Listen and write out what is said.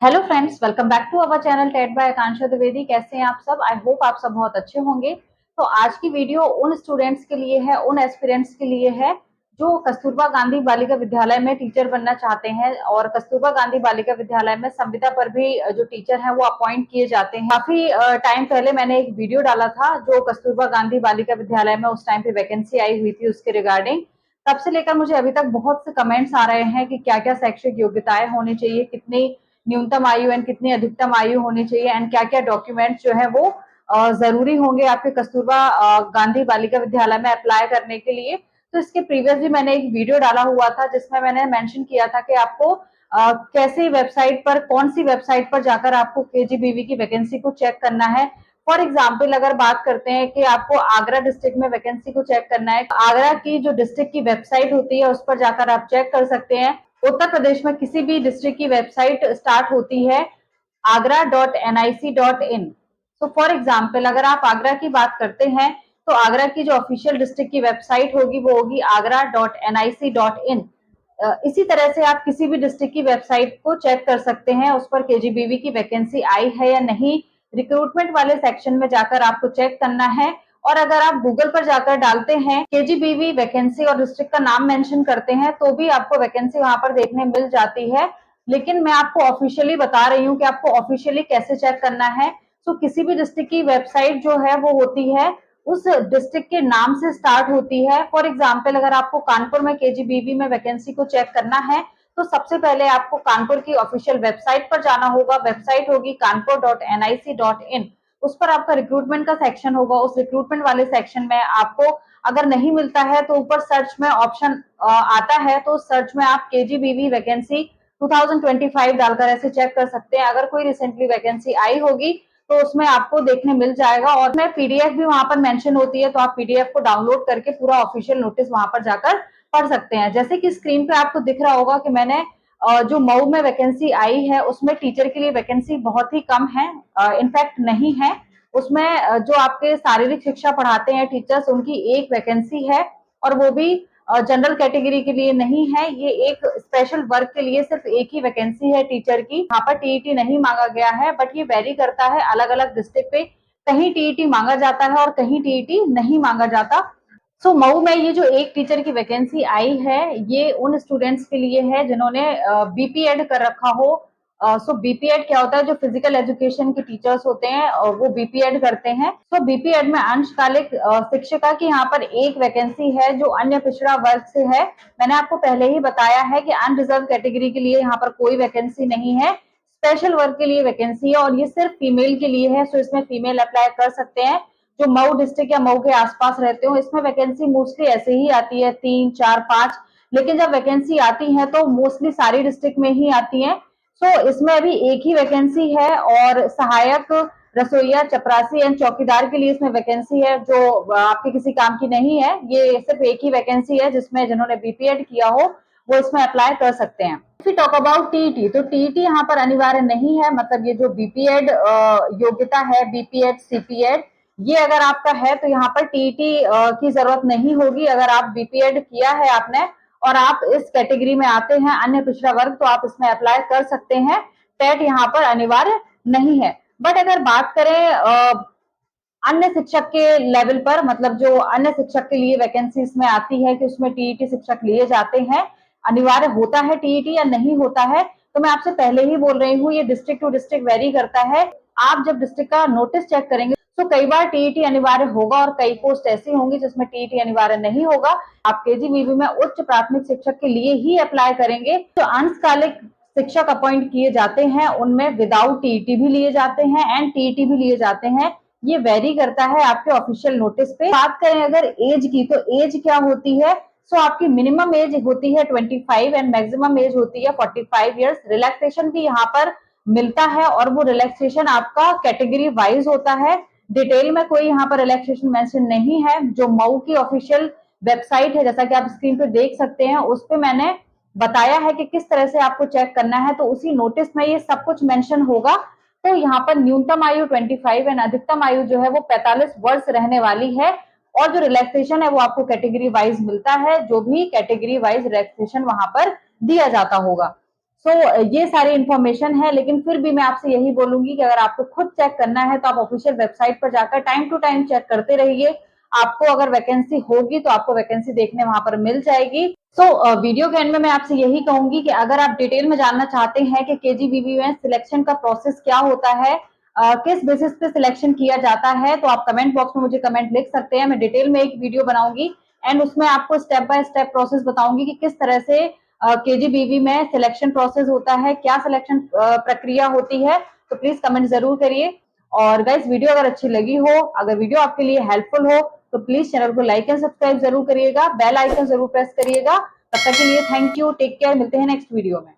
Hello friends, welcome back to our channel टेट by Akanksha Dwivedi. कैसे हैं आप सब? आई होप आप सब बहुत अच्छे होंगे। तो आज की वीडियो उन स्टूडेंट्स के लिए है, उन एस्पिरेंट्स के लिए है जो कस्तूरबा गांधी बालिका विद्यालय में टीचर बनना चाहते हैं। और कस्तूरबा गांधी बालिका विद्यालय में संविदा पर भी जो टीचर हैं वो अपॉइंट किए जाते हैं। काफी टाइम पहले मैंने एक वीडियो डाला था जो कस्तूरबा गांधी बालिका विद्यालय में उस टाइम पे वैकेंसी आई हुई थी उसके रिगार्डिंग। तब से लेकर मुझे अभी तक बहुत से कमेंट्स आ रहे हैं कि क्या क्या शैक्षिक योग्यताएं होनी चाहिए, कितनी न्यूनतम आयु एंड कितनी अधिकतम आयु होनी चाहिए एंड क्या क्या डॉक्यूमेंट्स जो है वो जरूरी होंगे आपके कस्तूरबा गांधी बालिका विद्यालय में अप्लाई करने के लिए। तो इसके प्रीवियस भी मैंने एक वीडियो डाला हुआ था जिसमें मैंने मेंशन किया था कि आपको कैसी वेबसाइट पर, कौन सी वेबसाइट पर जाकर आपको केजीबीवी की वैकेंसी को चेक करना है। फॉर एग्जाम्पल अगर बात करते हैं कि आपको आगरा डिस्ट्रिक्ट में वैकेंसी को चेक करना है, आगरा की जो डिस्ट्रिक्ट की वेबसाइट होती है उस पर जाकर आप चेक कर सकते हैं। उत्तर प्रदेश में किसी भी डिस्ट्रिक्ट की वेबसाइट स्टार्ट होती है agra.nic.in। तो फॉर एग्जाम्पल अगर आप आगरा की बात करते हैं तो आगरा की जो ऑफिशियल डिस्ट्रिक्ट की वेबसाइट होगी वो होगी agra.nic.in। इसी तरह से आप किसी भी डिस्ट्रिक्ट की वेबसाइट को चेक कर सकते हैं, उस पर केजीबीवी की वैकेंसी आई है या नहीं। रिक्रूटमेंट वाले सेक्शन में जाकर आपको चेक करना है। और अगर आप गूगल पर जाकर डालते हैं केजीबीवी वैकेंसी और डिस्ट्रिक्ट का नाम मेंशन करते हैं तो भी आपको वैकेंसी वहां पर देखने मिल जाती है। लेकिन मैं आपको ऑफिशियली बता रही हूँ कि आपको ऑफिशियली कैसे चेक करना है। तो किसी भी डिस्ट्रिक्ट की वेबसाइट जो है वो होती है उस डिस्ट्रिक्ट के नाम से स्टार्ट होती है। फॉर एग्जाम्पल अगर आपको कानपुर में केजीबीवी में वैकेंसी को चेक करना है तो सबसे पहले आपको कानपुर की ऑफिशियल वेबसाइट पर जाना होगा। वेबसाइट होगी kanpur.nic.in। उस पर आपका रिक्रूटमेंट का सेक्शन होगा। उस रिक्रूटमेंट वाले सेक्शन में आपको अगर नहीं मिलता है तो ऊपर सर्च में ऑप्शन आता है, तो सर्च में आप केजीबीवी वैकेंसी 2025 डालकर ऐसे चेक कर सकते हैं। अगर कोई रिसेंटली वैकेंसी आई होगी तो उसमें आपको देखने मिल जाएगा। और में पीडीएफ भी वहां पर मेंशन होती है, तो आप पीडीएफ को डाउनलोड करके पूरा ऑफिशियल नोटिस वहां पर जाकर पढ़ सकते हैं। जैसे कि स्क्रीन पे आपको दिख रहा होगा कि मैंने जो मऊ में वैकेंसी आई है उसमें टीचर के लिए वैकेंसी बहुत ही कम है, इनफैक्ट नहीं है। उसमें जो आपके शारीरिक शिक्षा पढ़ाते हैं टीचर्स उनकी एक वैकेंसी है, और वो भी जनरल कैटेगरी के लिए नहीं है। ये एक स्पेशल वर्क के लिए सिर्फ एक ही वैकेंसी है टीचर की। यहाँ पर टीईटी नहीं मांगा गया है, बट ये वेरी करता है अलग अलग डिस्ट्रिक्ट पे। कहीं टीईटी मांगा जाता है और कहीं टीईटी नहीं मांगा जाता। सो मऊ में ये जो एक टीचर की वैकेंसी आई है ये उन स्टूडेंट्स के लिए है जिन्होंने बीपीएड कर रखा हो। सो बीपीएड क्या होता है, जो फिजिकल एजुकेशन के टीचर्स होते हैं वो बीपीएड करते हैं। सो बीपीएड में अंशकालिक शिक्षिका की यहाँ पर एक वैकेंसी है जो अन्य पिछड़ा वर्ग से है। मैंने आपको पहले ही बताया है कि अनरिजर्व कैटेगरी के लिए यहाँ पर कोई वैकेंसी नहीं है, स्पेशल वर्ग के लिए वैकेंसी है और ये सिर्फ फीमेल के लिए है। सो इसमें फीमेल अप्लाई कर सकते हैं जो मऊ डिस्ट्रिक्ट या मऊ के आसपास रहते हो। इसमें वैकेंसी मोस्टली ऐसे ही आती है 3, 4, 5, लेकिन जब वैकेंसी आती है तो मोस्टली सारी डिस्ट्रिक्ट में ही आती है। सो इसमें अभी एक ही वैकेंसी है और सहायक रसोईया, चपरासी एंड चौकीदार के लिए इसमें वैकेंसी है जो आपके किसी काम की नहीं है। ये सिर्फ एक ही वैकेंसी है जिसमें जिन्होंने बीपीएड किया हो वो इसमें अप्लाई कर सकते हैं। इफ टॉक अबाउट टीईटी, तो टीईटी यहाँ पर अनिवार्य नहीं है। मतलब ये जो बीपीएड योग्यता है, बीपीएड, सीपीएड, ये अगर आपका है तो यहाँ पर टीईटी की जरूरत नहीं होगी। अगर आप बीपीएड किया है आपने और आप इस कैटेगरी में आते हैं अन्य पिछड़ा वर्ग, तो आप इसमें अप्लाई कर सकते हैं। टेट यहाँ पर अनिवार्य नहीं है। बट अगर बात करें अन्य शिक्षक के लेवल पर, मतलब जो अन्य शिक्षक के लिए वैकेंसी इसमें आती है कि उसमें टीईटी शिक्षक लिए जाते हैं, अनिवार्य होता है टीईटी या नहीं होता है, तो मैं आपसे पहले ही बोल रही हूँ ये डिस्ट्रिक्ट टू डिस्ट्रिक्ट वेरी करता है। आप जब डिस्ट्रिक्ट का नोटिस चेक करेंगे तो कई बार टीईटी अनिवार्य होगा और कई पोस्ट ऐसी होंगी जिसमें टीईटी अनिवार्य नहीं होगा। आप केजीबीवी में उच्च प्राथमिक शिक्षक के लिए ही अप्लाई करेंगे। तो अंशकालिक शिक्षक अपॉइंट किए जाते हैं उनमें विदाउट टीईटी भी लिए जाते हैं एंड टीईटी भी लिए जाते हैं। ये वेरी करता है आपके ऑफिशियल नोटिस पे। बात करें अगर एज की, तो एज क्या होती है? सो आपकी मिनिमम एज होती है 25 एंड मैक्सिमम एज होती है 45 इयर्स। रिलैक्सेशन भी यहाँ पर मिलता है और वो रिलैक्सेशन आपका कैटेगरी वाइज होता है। डिटेल में कोई यहाँ पर रिलैक्सेशन मेंशन नहीं है। जो मऊ की ऑफिशियल वेबसाइट है, जैसा कि आप स्क्रीन पे देख सकते हैं, उस पे मैंने बताया है कि किस तरह से आपको चेक करना है, तो उसी नोटिस में ये सब कुछ मेंशन होगा। तो यहाँ पर न्यूनतम आयु 25 एंड अधिकतम आयु जो है वो 45 वर्ष रहने वाली है। और जो रिलैक्सेशन है वो आपको कैटेगरी वाइज मिलता है, जो भी कैटेगरी वाइज रिलैक्सेशन वहां पर दिया जाता होगा। ये सारी इंफॉर्मेशन है, लेकिन फिर भी मैं आपसे यही बोलूंगी कि अगर आपको खुद चेक करना है तो आप ऑफिशियल वेबसाइट पर जाकर टाइम टू टाइम चेक करते रहिए। आपको अगर वैकेंसी होगी तो आपको वैकेंसी देखने वहां पर मिल जाएगी। वीडियो के एंड में मैं आपसे यही कहूंगी कि अगर आप डिटेल में जानना चाहते हैं कि केजीबीवी में सिलेक्शन का प्रोसेस क्या होता है, किस बेसिस पे सिलेक्शन किया जाता है, तो आप कमेंट बॉक्स में मुझे कमेंट लिख सकते हैं। मैं डिटेल में एक वीडियो बनाऊंगी एंड उसमें आपको स्टेप बाय स्टेप प्रोसेस बताऊंगी कि किस तरह से केजीबीवी में सिलेक्शन प्रोसेस होता है, क्या सिलेक्शन प्रक्रिया होती है। तो प्लीज कमेंट जरूर करिए। और गाइस, वीडियो अगर अच्छी लगी हो, अगर वीडियो आपके लिए हेल्पफुल हो, तो प्लीज चैनल को लाइक एंड सब्सक्राइब जरूर करिएगा, बेल आइकन जरूर प्रेस करिएगा। तब तक के लिए थैंक यू, टेक केयर, मिलते हैं नेक्स्ट वीडियो में।